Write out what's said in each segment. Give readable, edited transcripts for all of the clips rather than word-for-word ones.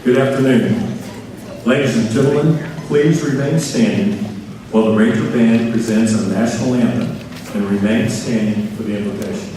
Good afternoon. Ladies and gentlemen, please remain standing while the Ranger Band presents our national anthem, and remain standing for the invocation.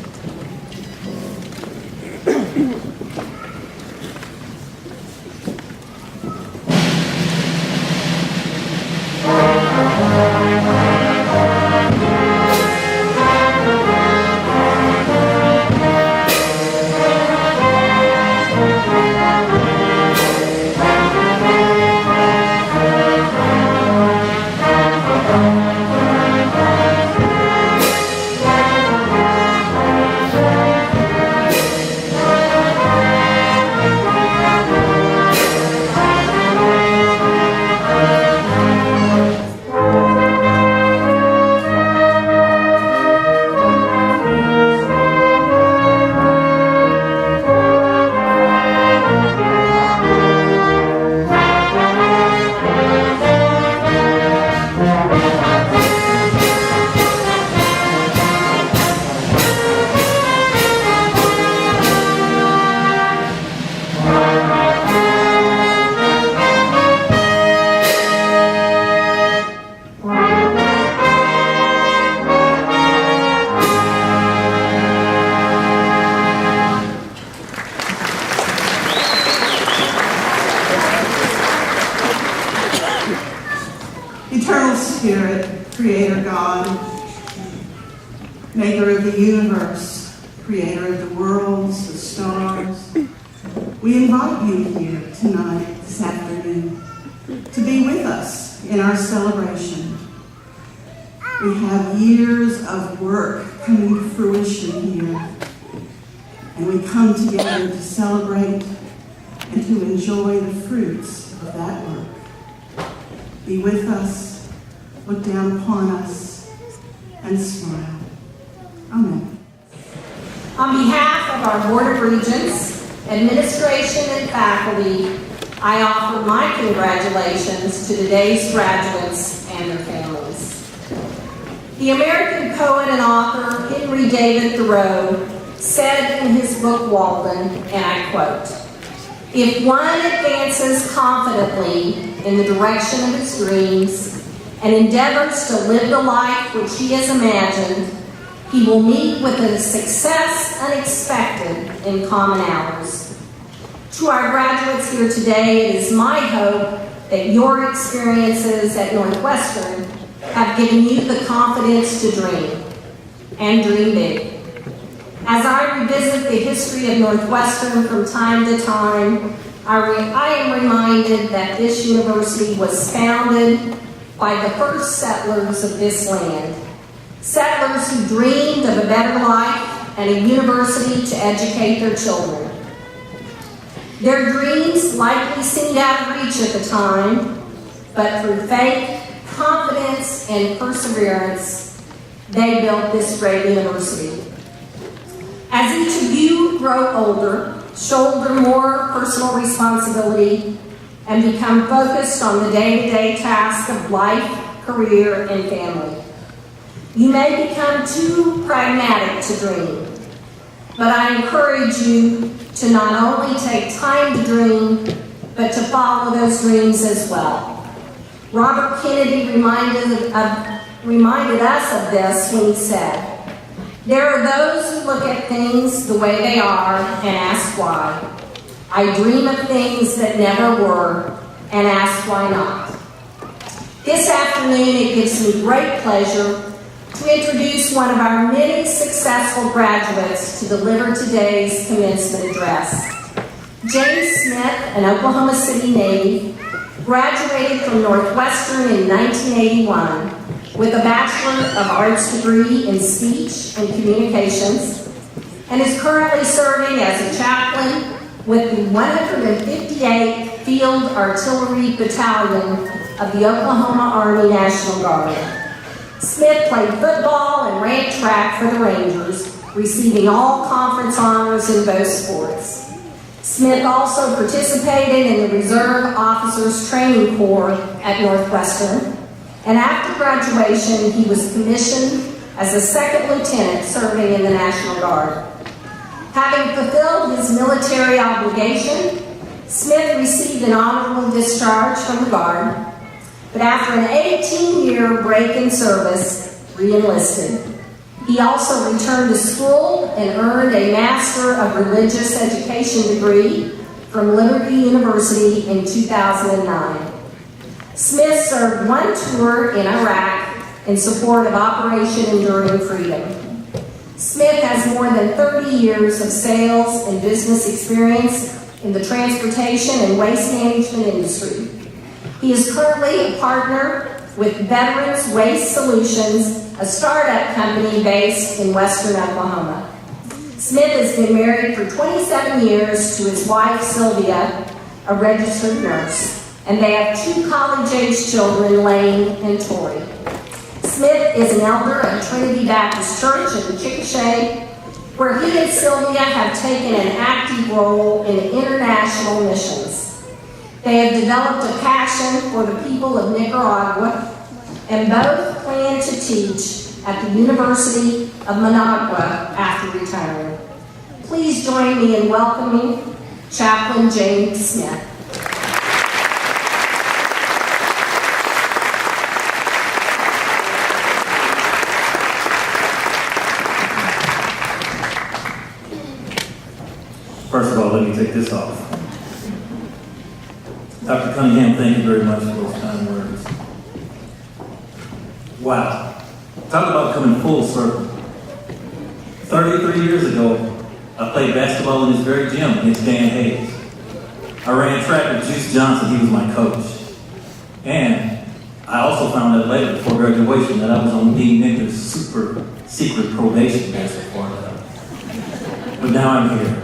Eternal Spirit, Creator God, Maker of the universe, Creator of the worlds, the stars, we invite you here tonight, this afternoon, to be with us in our celebration. We have years of work coming to fruition here, and we come together to celebrate and to enjoy the fruits of that work. Be with us, look down upon us, and smile. Amen. On behalf of our Board of Regents, administration, and faculty, I offer my congratulations to today's graduates and their families. The American poet and author Henry David Thoreau said in his book Walden, and I quote, "If one advances confidently in the direction of his dreams and endeavors to live the life which he has imagined, he will meet with a success unexpected in common hours." To our graduates here today, it is my hope that your experiences at Northwestern have given you the confidence to dream, and dream big. As I revisit the history of Northwestern from time to time, I am reminded that this university was founded by the first settlers of this land. Settlers who dreamed of a better life and a university to educate their children. Their dreams likely seemed out of reach at the time, but through faith, confidence, and perseverance, they built this great university. As each of you grow older, shoulder more personal responsibility, and become focused on the day-to-day tasks of life, career, and family, you may become too pragmatic to dream. But I encourage you to not only take time to dream, but to follow those dreams as well. Robert Kennedy reminded us of this when he said, "There are those who look at things the way they are and ask why. I dream of things that never were and ask why not." This afternoon, it gives me great pleasure to introduce one of our many successful graduates to deliver today's commencement address. James Smith, an Oklahoma City native, graduated from Northwestern in 1981 with a Bachelor of Arts degree in Speech and Communications, and is currently serving as a chaplain with the 158th Field Artillery Battalion of the Oklahoma Army National Guard. Smith played football and ran track for the Rangers, receiving all conference honors in both sports. Smith also participated in the Reserve Officers Training Corps at Northwestern, and after graduation, he was commissioned as a second lieutenant serving in the National Guard. Having fulfilled his military obligation, Smith received an honorable discharge from the Guard, but after an 18-year break in service, re-enlisted. He also returned to school and earned a Master of Religious Education degree from Liberty University in 2009. Smith served one tour in Iraq in support of Operation Enduring Freedom. Smith has more than 30 years of sales and business experience in the transportation and waste management industry. He is currently a partner with Veterans Waste Solutions, a startup company based in Western Oklahoma. Smith has been married for 27 years to his wife, Sylvia, a registered nurse, and they have 2 college-age children, Lane and Tori. Smith is an elder at Trinity Baptist Church in Chickasha, where he and Sylvia have taken an active role in international missions. They have developed a passion for the people of Nicaragua, and both plan to teach at the University of Managua after retiring. Please join me in welcoming Chaplain James Smith. First of all, let me take this off. Dr. Cunningham, thank you very much for those kind words. Wow. Talk about coming full circle. 33 years ago, I played basketball in this very gym against Dan Hayes. I ran track with Juice Johnson. He was my coach. And I also found out later, before graduation, that I was on Dean Nicker's super secret probation basketball club. But now I'm here.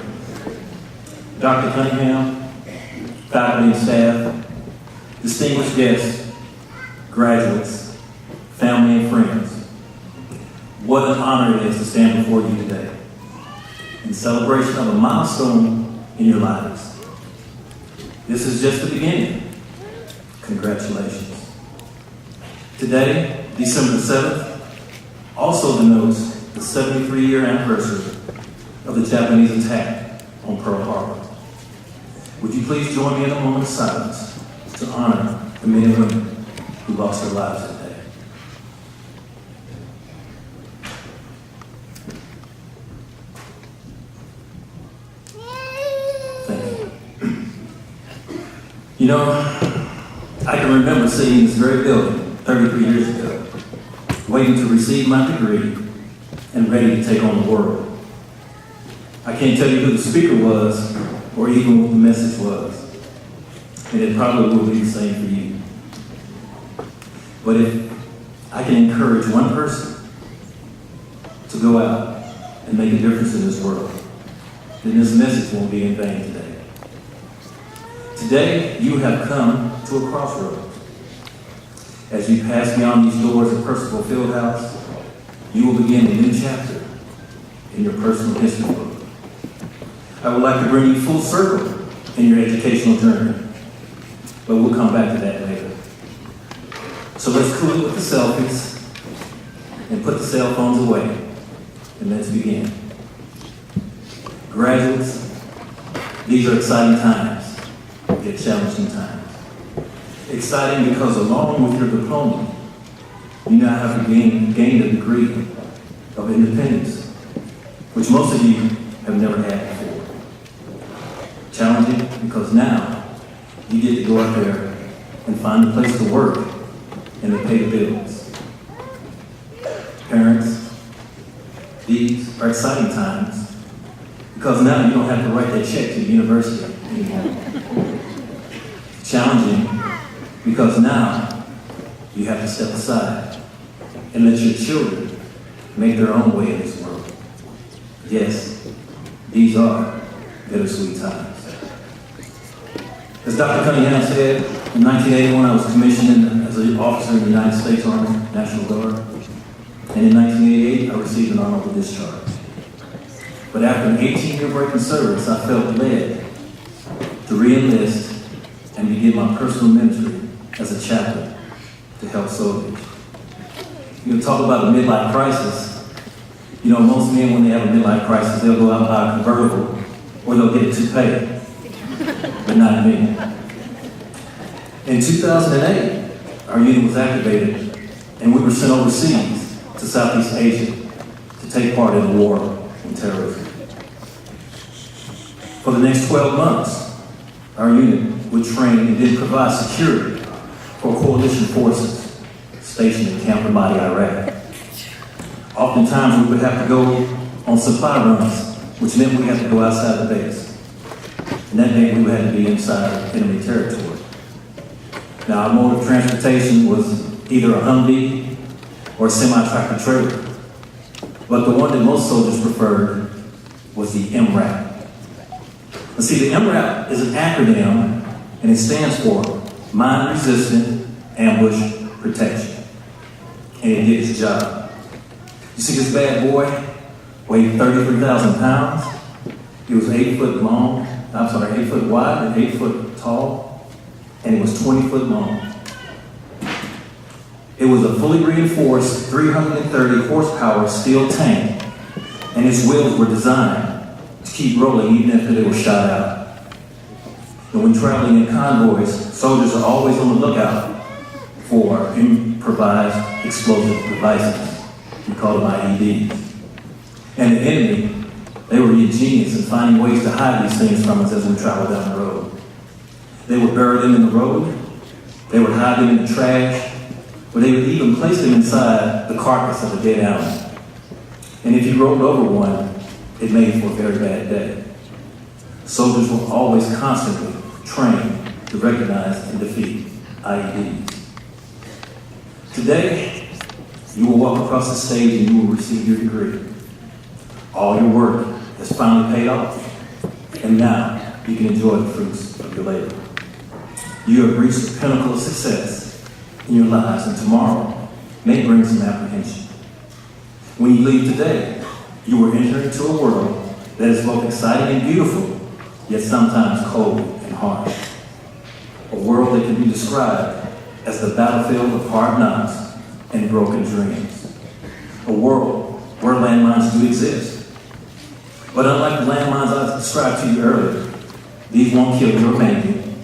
Dr. Cunningham, faculty and staff, distinguished guests, graduates, family and friends, what an honor it is to stand before you today in celebration of a milestone in your lives. This is just the beginning. Congratulations. Today, December the 7th, also denotes the 73-year anniversary of the Japanese attack on Pearl Harbor. Would you please join me in a moment of silence to honor the men and women who lost their lives today? Thank you. You know, I can remember sitting in this very building 33 years ago, waiting to receive my degree and ready to take on the world. I can't tell you who the speaker was or even what the message was. And it probably will be the same for you. But if I can encourage one person to go out and make a difference in this world, then this message won't be in vain today. Today, you have come to a crossroads. As you pass beyond these doors at Percival Fieldhouse, you will begin a new chapter in your personal history book. I would like to bring you full circle in your educational journey, but we'll come back to that later. So let's cool it with the selfies and put the cell phones away, and let's begin. Graduates, these are exciting times, yet challenging times. Exciting because along with your diploma, you now have gained a degree of independence, which most of you have never had before. Challenging because now you get to go out there and find a place to work and to pay the bills. Parents, these are exciting times because now you don't have to write that check to the university anymore. Challenging because now you have to step aside and let your children make their own way in this world. Yes, these are bittersweet times. As Dr. Cunningham said, in 1981 I was commissioned as an officer in the United States Army National Guard, and in 1988 I received an honorable discharge. But after an 18-year break in service, I felt led to re-enlist and begin my personal ministry as a chaplain to help soldiers. You talk about the midlife crisis. You know, most men, when they have a midlife crisis, they'll go out and buy a convertible or they'll get a toupee. but not me. In 2008, our unit was activated and we were sent overseas to Southeast Asia to take part in the war on terrorism. For the next 12 months, our unit would train and then provide security for coalition forces stationed in Camp Ramadi, Iraq. Oftentimes, we would have to go on supply runs, which meant we had to go outside the base. And that meant we had to be inside enemy territory. Now, our mode of transportation was either a Humvee or a semi-tractor trailer. But the one that most soldiers preferred was the MRAP. Now, see, the MRAP is an acronym, and it stands for Mine Resistant Ambush Protection. And it did its job. You see, this bad boy weighed 33,000 pounds. He was 8 foot long, 8 foot wide and 8 foot tall, and it was 20 foot long. It was a fully reinforced 330 horsepower steel tank, and its wheels were designed to keep rolling even after they were shot out. And when traveling in convoys, soldiers are always on the lookout for improvised explosive devices. We call them IEDs. And the enemy, they were ingenious in finding ways to hide these things from us as we traveled down the road. They would bury them in the road, they would hide them in the trash, or they would even place them inside the carcass of a dead animal. And if you rolled over one, it made for a very bad day. Soldiers were always constantly trained to recognize and defeat IEDs. Today, you will walk across the stage and you will receive your degree. All your work has finally paid off, and now you can enjoy the fruits of your labor. You have reached the pinnacle of success in your lives, and tomorrow may bring some apprehension. When you leave today, you will enter into a world that is both exciting and beautiful, yet sometimes cold and harsh. A world that can be described as the battlefield of hard knocks and broken dreams. A world where landmines do exist. But unlike the landmines I described to you earlier, these won't kill you or maim you.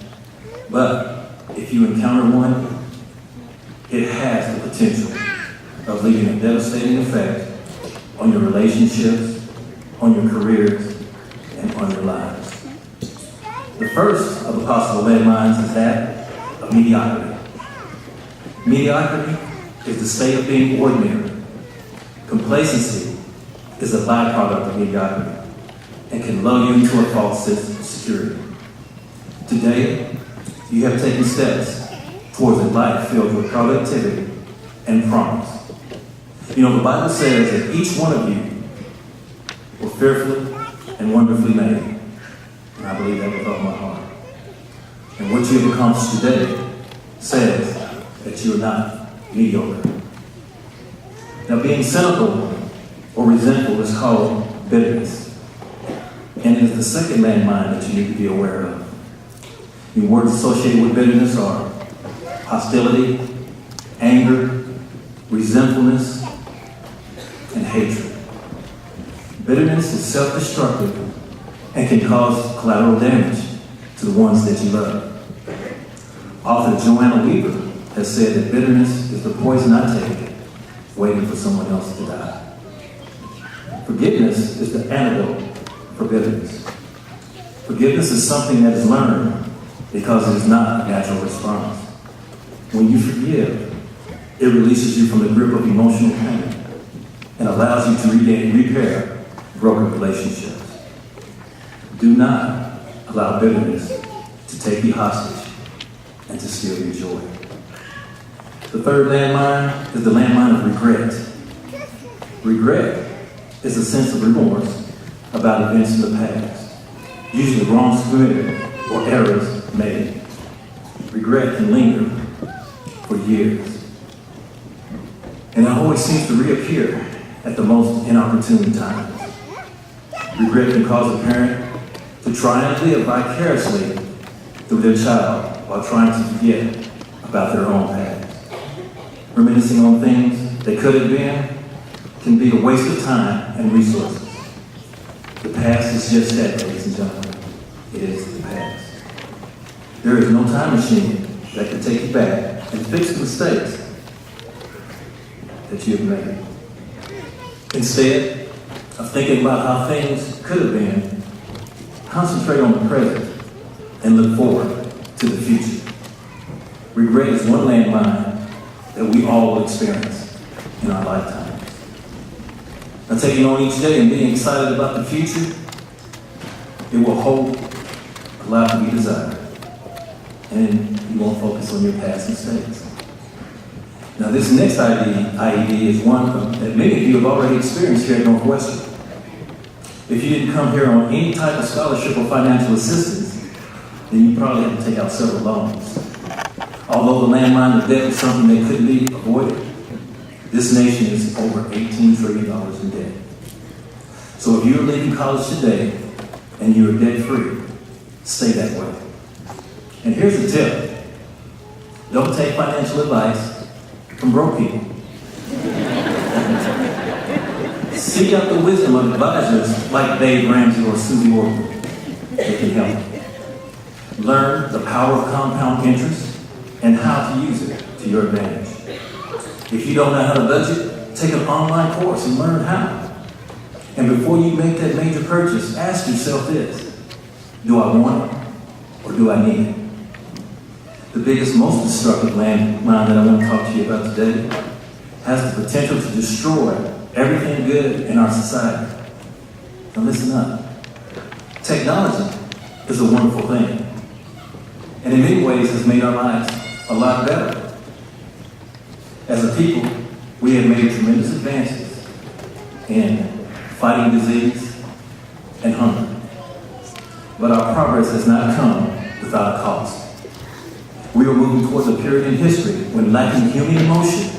But if you encounter one, it has the potential of leaving a devastating effect on your relationships, on your careers, and on your lives. The first of the possible landmines is that of mediocrity. Mediocrity is the state of being ordinary. Complacency is a byproduct of mediocrity and can lull you into a false sense of security. Today, you have taken steps towards a life filled with productivity and promise. You know, the Bible says that each one of you were fearfully and wonderfully made. And I believe that with all my heart. And what you have accomplished today says that you are not mediocre. Now, being cynical or resentful is called bitterness. And it is the second landmine that you need to be aware of. The words associated with bitterness are hostility, anger, resentfulness, and hatred. Bitterness is self-destructive and can cause collateral damage to the ones that you love. Author Joanna Weaver has said that bitterness is the poison I take, waiting for someone else to die. Forgiveness is the antidote for bitterness. Forgiveness is something that is learned because it is not a natural response. When you forgive, it releases you from the grip of emotional pain and allows you to repair broken relationships. Do not allow bitterness to take you hostage and to steal your joy. The third landmine is the landmine of regret. Regret is a sense of remorse about events in the past, usually wrongs committed or errors made. Regret can linger for years, and it always seems to reappear at the most inopportune times. Regret can cause a parent to try and live vicariously through their child while trying to forget about their own past. Reminiscing on things that could have been can be a waste of time and resources. The past is just that, ladies and gentlemen. It is the past. There is no time machine that can take you back and fix the mistakes that you have made. Instead of thinking about how things could have been, concentrate on the present and look forward to the future. Regret is one landmine that we all will experience in our lifetimes. Now, taking on each day and being excited about the future, it will hold a lot to be desired, and you won't focus on your past mistakes. Now, this next IED is one that many of you have already experienced here at Northwestern. If you didn't come here on any type of scholarship or financial assistance, then you probably have to take out several loans. Although the landmine of debt is something that couldn't be avoided, this nation is over $18 trillion in debt. So if you're leaving college today and you're debt-free, stay that way. And here's the tip. Don't take financial advice from broke people. Seek out the wisdom of advisors like Dave Ramsey or Susie Orton. They can help. Learn the power of compound interest and how to use it to your advantage. If you don't know how to budget, take an online course and learn how. And before you make that major purchase, ask yourself this: do I want it or do I need it? The biggest, most destructive landmine that I want to talk to you about today has the potential to destroy everything good in our society. Now listen up. Technology is a wonderful thing, and in many ways has made our lives a lot better. As a people, we have made tremendous advances in fighting disease and hunger. But our progress has not come without a cost. We are moving towards a period in history when lacking human emotion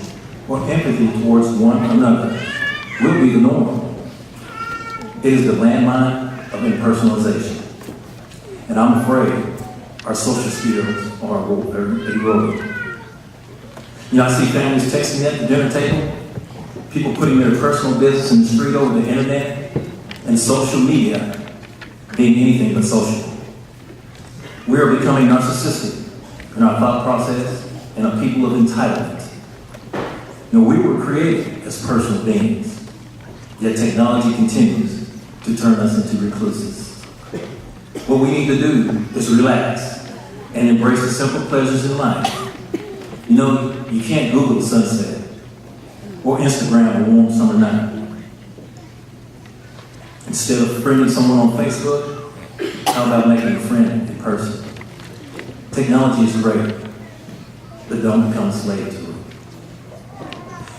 or empathy towards one another will be the norm. It is the landmine of impersonalization. And I'm afraid our social skills are eroding. You know, I see families texting at the dinner table, people putting their personal business in the street over the internet, and social media being anything but social. We are becoming narcissistic in our thought process and a people of entitlement. You know, we were created as personal beings, yet technology continues to turn us into recluses. What we need to do is relax and embrace the simple pleasures in life. You know, you can't Google sunset or Instagram a warm summer night. Instead of friending someone on Facebook, how about making a friend in person? Technology is great, but don't become a slave to it.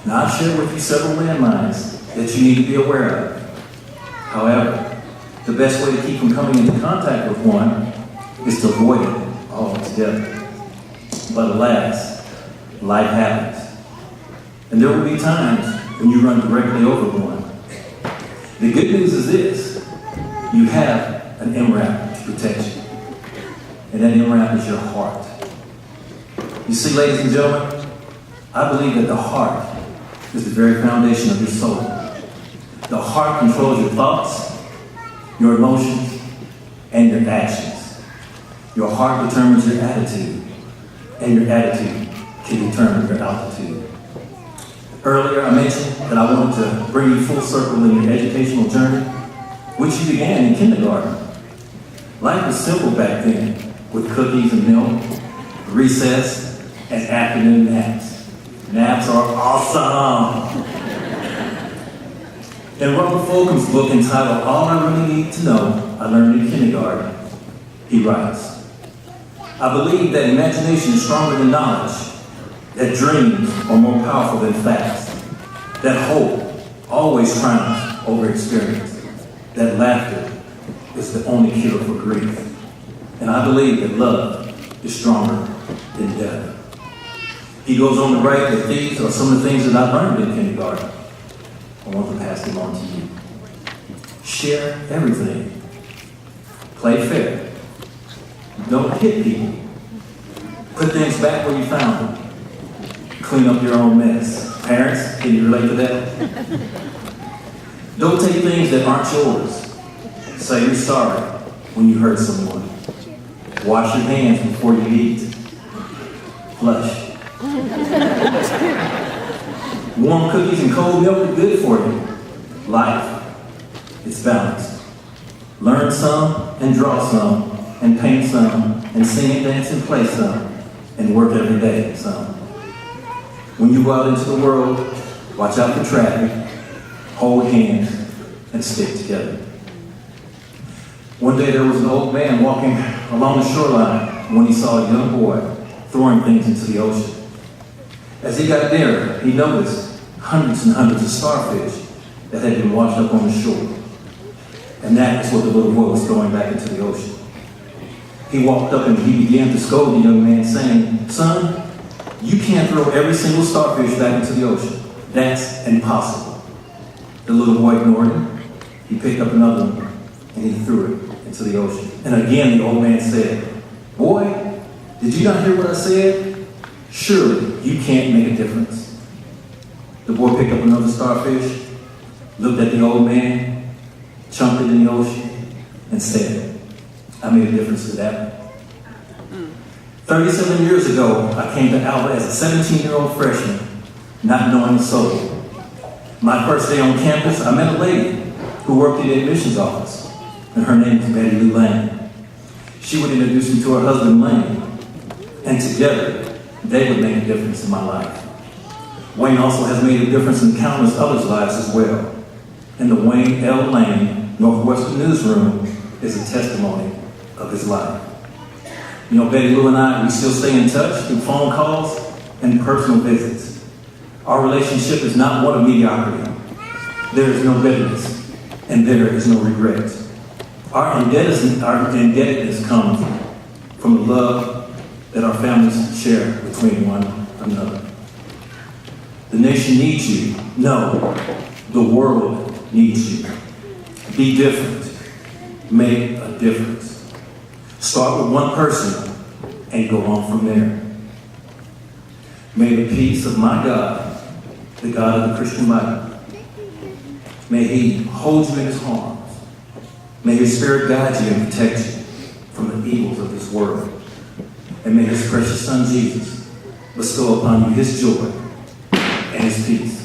Now, I've shared with you several landmines that you need to be aware of. However, the best way to keep from coming into contact with one is to avoid it altogether. But alas, life happens. And there will be times when you run directly over one. The good news is this: you have an MRAP to protect you. And that MRAP is your heart. You see, ladies and gentlemen, I believe that the heart is the very foundation of your soul. The heart controls your thoughts, your emotions, and your actions. Your heart determines your attitude, and your attitude can determine your altitude. Earlier, I mentioned that I wanted to bring you full circle in your educational journey, which you began in kindergarten. Life was simple back then, with cookies and milk, recess, and afternoon naps. Naps are awesome. In Robert Fulcom's book entitled All I Really Need to Know, I Learned in Kindergarten, he writes, I believe that imagination is stronger than knowledge, that dreams are more powerful than facts, that hope always triumphs over experience, that laughter is the only cure for grief. And I believe that love is stronger than death. He goes on to write that these are some of the things that I learned in kindergarten. I want to pass them on to you. Share everything. Play fair. Don't hit people. Put things back where you found them. Clean up your own mess. Parents, can you relate to that? Don't take things that aren't yours. Say you're sorry when you hurt someone. Wash your hands before you eat. Flush. Warm cookies and cold milk are good for you. Life, it's balanced. Learn some and draw some and paint some and sing and dance and play some and work every day some. When you go out into the world, watch out for traffic, hold hands, and stick together. One day there was an old man walking along the shoreline when he saw a young boy throwing things into the ocean. As he got nearer, he noticed hundreds and hundreds of starfish that had been washed up on the shore. And that is what the little boy was throwing back into the ocean. He walked up and he began to scold the young man, saying, "Son, you can't throw every single starfish back into the ocean. That's impossible." The little boy ignored him. He picked up another one and he threw it into the ocean. And again the old man said, "Boy, did you not hear what I said? Surely you can't make a difference." The boy picked up another starfish, looked at the old man, chunked it in the ocean, and said, "I made a difference to that one." 37 years ago, I came to Alva as a 17-year-old freshman, not knowing a soul. My first day on campus, I met a lady who worked in the admissions office, and her name was Betty Lou Lane. She would introduce me to her husband, Lynn, and together, they would make a difference in my life. Wayne also has made a difference in countless others' lives as well. And the Wayne L. Lane Northwestern newsroom is a testimony of his life. You know, Betty Lou and I, we still stay in touch through phone calls and personal visits. Our relationship is not one of mediocrity. There is no bitterness, and there is no regret. Our indebtedness comes from the love that our families share between one another. The nation needs you. No, the world needs you. Be different. Make a difference. Start with one person and go on from there. May the peace of my God, the God of the Christian Bible, may He hold you in His arms. May His Spirit guide you and protect you from the evils of this world. And may His precious Son Jesus bestow upon you His joy and His peace.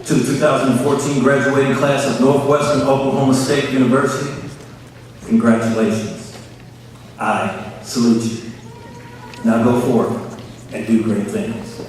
To the 2014 graduating class of Northwestern Oklahoma State University, congratulations. I salute you. Now go forth and do great things.